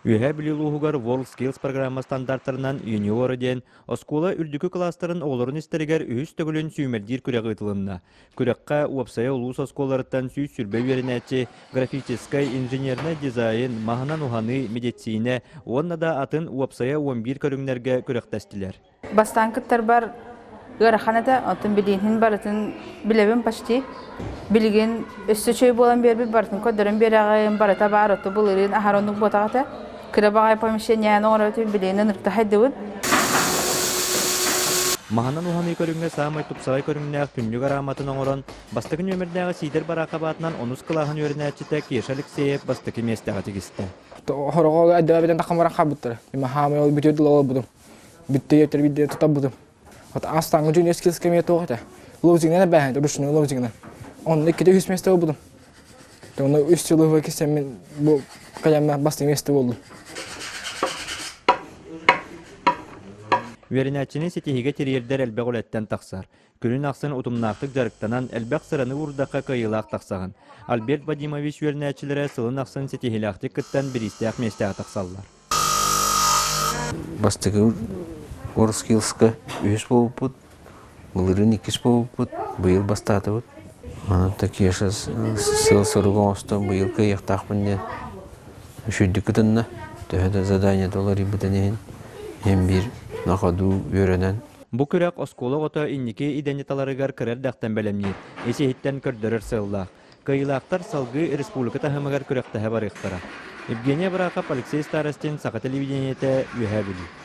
Үһә билилуһугар World Skills программа стандарттарынан юниор ден оскола үрдүкү класстарын олорун истеригер үһүс төгүлүн сүймердир күрәк ытылынна. Күрәккә уапсая улус осколарыттан сүйс сүрбе веренәче графическай, инженерна дизайн, маханан уханы, медицина, онна да атын уапсая 11 көрүңнәргә күрәктәстиләр. Бастан бар гараханада атын билинин баратын билебен почти билген өссө чөй болан берби бартын көдөрөн берагын барата бараты булырын ахарондук ботагата кырабагай помещение нораты билинин ыртахайдыбын. Маханан уханы көрүңгә самай тупсагай көрүңнәк түннүк араматын оңорон бастыгын өмердәге сидер барака батынан онус кылагын өрнәчите Кеш Алексеев бастыгы местәгә тигисте. Хорого адабыдан такамара хабыттыр. Махамы ул бүтөдү лол будум. Биттер бидде тутабудум. Вот астаңгы жүйнес келскеме тоғыта. Лозингнен бәһән, рушны лозингнен. Онны киде үс месте болдым. Тоны үс жылы кесем мен бу каяма басты месте болдум. Веренәченең сетиһиге тирьердер әлбәг үләттән тахсар. Күнүн аксын утумнактык жарыктанан әлбәг сыраны урдакка кыйлак тахсаган. Альберт Вадимович веренәчеләре сылын аксын сетиһилактык кыттан биристәк местәгә тахсаллар. Бастыгы Орскилска үс болупут, булырын икис болупут, быйыл бастатыбыт. Аны такие шас сыл сырыгын остан быйыл кыяктакпын. Үшүдүк кытынна, төһөдө задание доллары битенен, hem bir нахаду өрөнөн. Бу күрәк оскола гота инники идениталарыгар кырар дактан белемни. Эсеһиттен көрдөрөр сыллах. Кыйлактар салгы республика тахымагар күрәктә барыктыра. Евгения Браков, Алексей Старостин, Саха телевидениете, Юхабили.